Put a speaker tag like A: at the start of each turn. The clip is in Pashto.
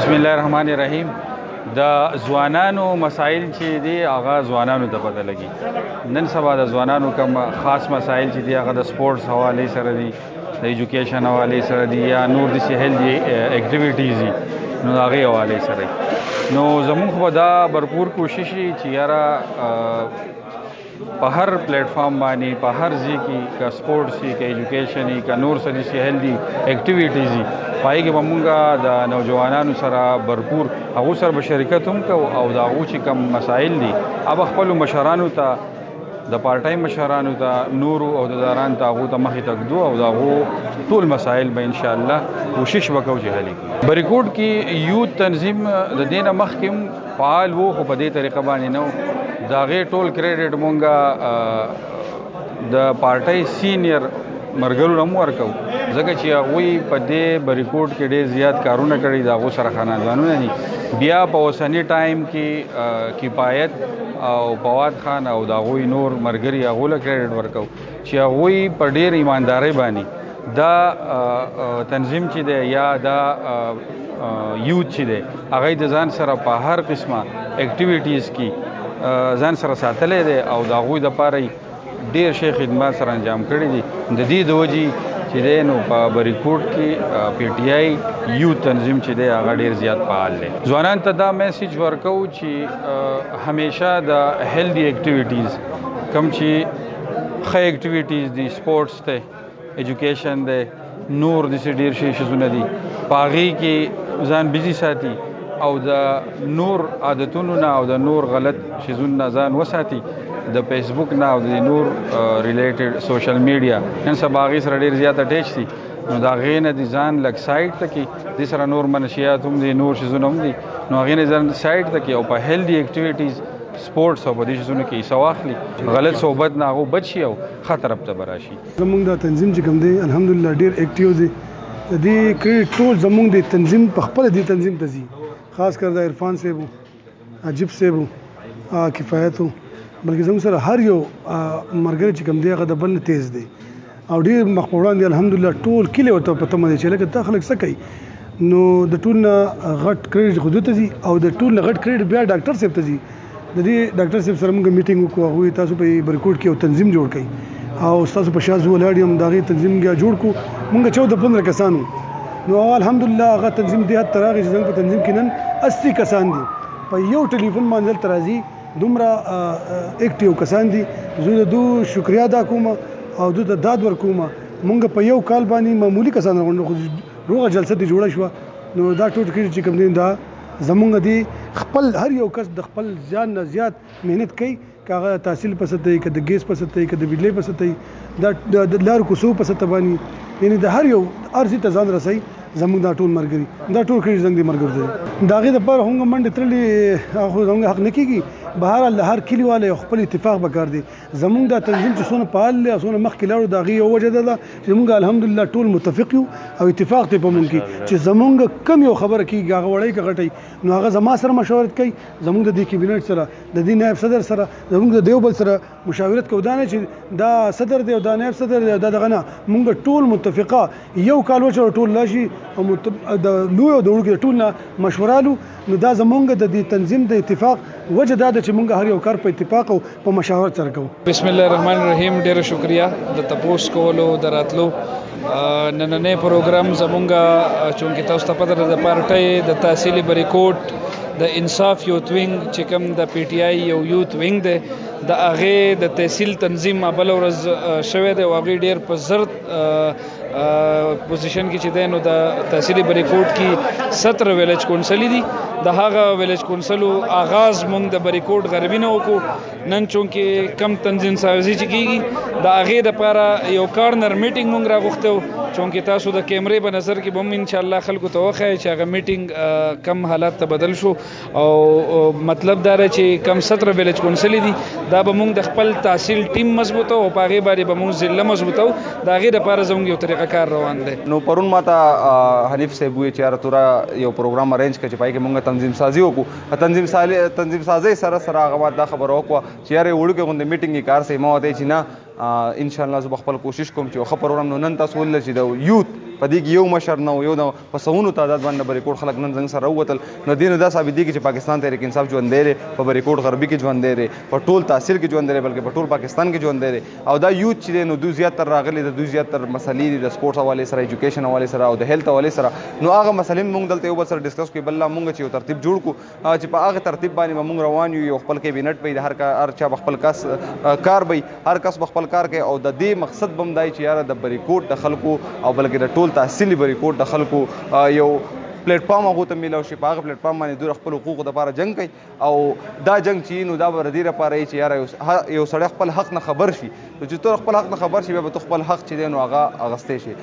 A: بسم الله الرحمن الرحیم. د ځوانانو مسایل چې دي هغه ځوانانو ته پته لګي. نن سبا د ځوانانو کوم خاص مسایل چې دي هغه د سپورټس حوالې سره دي، د ایجوکیشن حوالې سره دي، یا نور داسې هیلدي اکټیویټیز دي نو د هغې حوالې سره. نو زموږ خو به دا بھرپور کوشش وي چې یاره په هر پلیټ فارم باندې په هر ځای کې که سپورټس وي که ایجوکیشن وي که نور څه داسې هیلدي اکټیویټیز وي په هغې کې به مونږ د نوجوانانو سره بھرپور هغو سره به شرکت هم کوو او د هغو چې کوم مسایل دي هغه به خپلو مشرانو ته د پارټۍ مشرانو ته نورو عهدهدارانو ته هغو ته مخې ته ږدو او د هغو ټول مسایل به انشاءالله کوشش وکړو چې حل کړو. بریکوټ کې یوت تنظیم د دې نه مخکې هم فعال و خو په دې طریقه باندې نه و. د هغې ټول کریډټ مونږ د پارټۍ سینیر مرګرو نه هم ورکوو ځکه چې هغوی په دې بریکوټ کې ډېر زیات کارونه کړي، د هغو سره خاندانونه دي. بیا په اوسني ټایم کې کفایت او فواد خان او د هغوی نور ملګري هغو له کریډټ ورکوو چې هغوی په ډېر ایماندارۍ باندې دا تنظیم چې دی یا دا یوت چې دی هغه د ځان سره په هر قسمه اکټیویټیز کې ځان سره ساتلی دی او د هغوی دپاره ډېر شی خدمات سره انجام کړي دي. د دې د وجې چې دی نو په بریکوټ کې پی ټي آی یوت تنظیم چې دی هغه ډېر زیات فعال دی. ځوانانو ته دا میسیج ورکوو چې همیشه د هیلدي اکټیویټیز کوم چې ښه اکټیویټیز دي، سپورټس دی، ایجوکیشن دی، نور داسې ډېر شی شیزونه دي په هغې کې ځان بزي ساتي او د نور عادتونو نه او د نور غلط شیزونو نه ځان وساتي. د فیسبوک نه او د نور ریلیټډ سوشل میډیا نن سبا هغې سره ډېر زیات اټیچ دي نو د هغې نه د ځان لږ سایډ ته کړي. دې سره نور منشیات هم دي، نور شیزونه هم دي، نو هغې نه ځان سایډ ته کړي او په هیلدي اکټیویټیز سپورټس او په دې شیزونو کې حصه واخلي، غلط صحبت نه هغو بچ شي او ښه طرف ته به راشي.
B: زمونږ دا تنظیم چې کوم دی الحمدلله ډېر اکټیو دی. د دې کریډټ ټول زمونږ د تنظیم په خپله دې تنظیم ته ځي، خاص کر د عرفان صاحب و، عجیب صاحب و، کفایت و، بلکې زموږ سره هر یو ملګری چې کوم دی هغه د بل نه تیز دی او ډېر مخ په وړاندې الحمدلله. ټول کلی ورته په تمه دی چې لکه دا خلک څه کوي. نو د ټول نه غټ کریډټ خو ته ځي او د ټول نه غټ کریډټ بیا ډاکټر صاحب ته ځي. د دې ډاکټر صاحب سره موږ میټینګ وکړو، هغوی تاسو په بریکوټ کې یو تنظیم جوړ کړئ او ستاسو په شا زه ولاړ یم، د هغې تنظیم بیا جوړ کړو. موږ 14-15 کسان وو. نو الحمدلله هغه تنظیم دې حد ته راغی چې زموږ په تنظیم کې نن 80 کسان دي. په یو ټلیفون باندې دلته راځي، دومره اکټیو کسان دي. زه د دوی شکریا ادا کوم او دوی ته داد ورکوم. مونږ په یو کال باندې معمولي کسان راغونډو خو روغه جلسه دې جوړه شوه. نو دا ټول کړي چې کوم دی دا زمونږ دی خپل هر یو کس د خپل ځان نه زیات محنت کوي، که هغه تحصیل په سطح وي، که د ګیس په سطح وي، که د بجلۍ په سطح وي، د لارو کوڅو په سطح باندې، یعنې د هر یو ارزي ته ځان رسوي. زموږ دا ټول ملګري دا ټول کړي زموږ د ملګرو دی. د هغې دپاره هم منډې تللې خو زموږ حق نه کېږي. بهرحال د هر کلیواله یو خپل اتفاق پکار دی. زموږ دا تنظیم چې څونه فعال دی او څونه مخکې لاړو د هغې یو وجه دا ده چې موږ الحمدلله ټول متفق یو او اتفاق دی په موږ کې چې زموږ کم یو خبره کېږي هغه وړی که غټی نو هغه زما سره مشورت کوي، زموږ د دې کابینټ سره، د دې نایب صدر سره، زموږ د دیوبل سره مشاورت کوو. دا نه چې دا صدر دی او دا نایب صدر دی دا دغه نه، موږ ټول متفقه یو کال وچه ټول لاشي او د لوی او د وړوکي ټول نه مشورالو. نو دا زمونږ د دې تنظیم د اتفاق وجه دا ده چې مونږ هر یو کار په اتفاق او په مشاورت سره کوو.
C: بسم الله الرحمن الرحیم. ډیره شکریا د تپوس کولو د راتلو. نننی پروګرام زمونږ چونکې تاسو ته پته ده د پارټۍ د تحصیلي بریکوټ د انصاف یوت وینګ چې کوم د پی ټي آی یو یوت وینګ دی د هغې د تحصیل تنظیم بله ورځ شوی دی او هغې ډېر په زر پوزیشن کې چې دی نو د تحصیلي بریکوټ کې 17 ویلیج کونسلې دي. د هغه ویلیج کونسلو آغاز مونږ د بریکوټ غربي نه وکړو. نن چونکې کم تنظیم سازي چې کېږي د هغې دپاره یو کارنر میټینګ مونږ راغوښتی و چونکې تاسو د کیمرې په نظر کې به هم انشاءالله خلکو ته وښایي چې هغه میټینګ کم حالات ته بدل شو او مطلب دا دی چې کم 17 ویلیج کونسلې دي دا به مونږ د خپل تحصیل ټیم مضبوطو او په هغې باندې به مونږ ضلع مضبوطو. د هغې دپاره زموږ یو طریقه کار روان دی.
D: نو پرون ماته حنیف صاحب وویل چې یاره توره یو پروګرام ارینج کړه چې پای کې مونږ تنظیم سازي وکړو. تنظیم سازۍ سره سره هغه ما دا خبره وکړه چې یاره وړوکې غوندې میټینګ یې کار صحیح ما ورته چې نه انشاءالله زه به خپل کوشش کوم چې یو ښه پروګرام نو نن تاسو ولله چې د یوت په دې کې یو مشر نه یو نه په سونو تعداد باندې بریکوټ خلک نن زنګ سره ووتل نو دې نه دا ثابت دي چې پاکستان تحریک انصاف ژوندی دی په بریکوټ غربي کې ژوندی دی په ټول تحصیل کې ژوندی دی بلکې په ټول پاکستان کې ژوندی دی او دا یوث چې دی نو دوی زیاتره راغلي د دوی زیاتره مسلې دي د سپورټس حوالې سره ایجوکیشن حوالې سره او د هیلث حوالې سره نو هغه مسلې موږ دلته یو بل سره ډسکس کوو بل موږ چې یو ترتیب جوړ کړو چې په هغه ترتیب باندې موږ روان یو خپل کابینټ په هر چا خپل کس کار به هر کس خپل کار کوي او د دې مقصد بم دی چې یاره د بریکوټ د خلکو او بلکې د ټول تحصیلي بریکوټ د خلکو یو پلیټ فارم هغه ته میلاو شي په هغه پلیټ فارم باندې دوی خپل حقوقو لپاره جنگ کوي او دا جنگ چې نو دا به د دې لپاره چې یاره یو سړی خپل حق نه خبر شي چې ته خپل حق نه خبر شي بیا به ته خپل حق چې دی نو هغه اغستی شي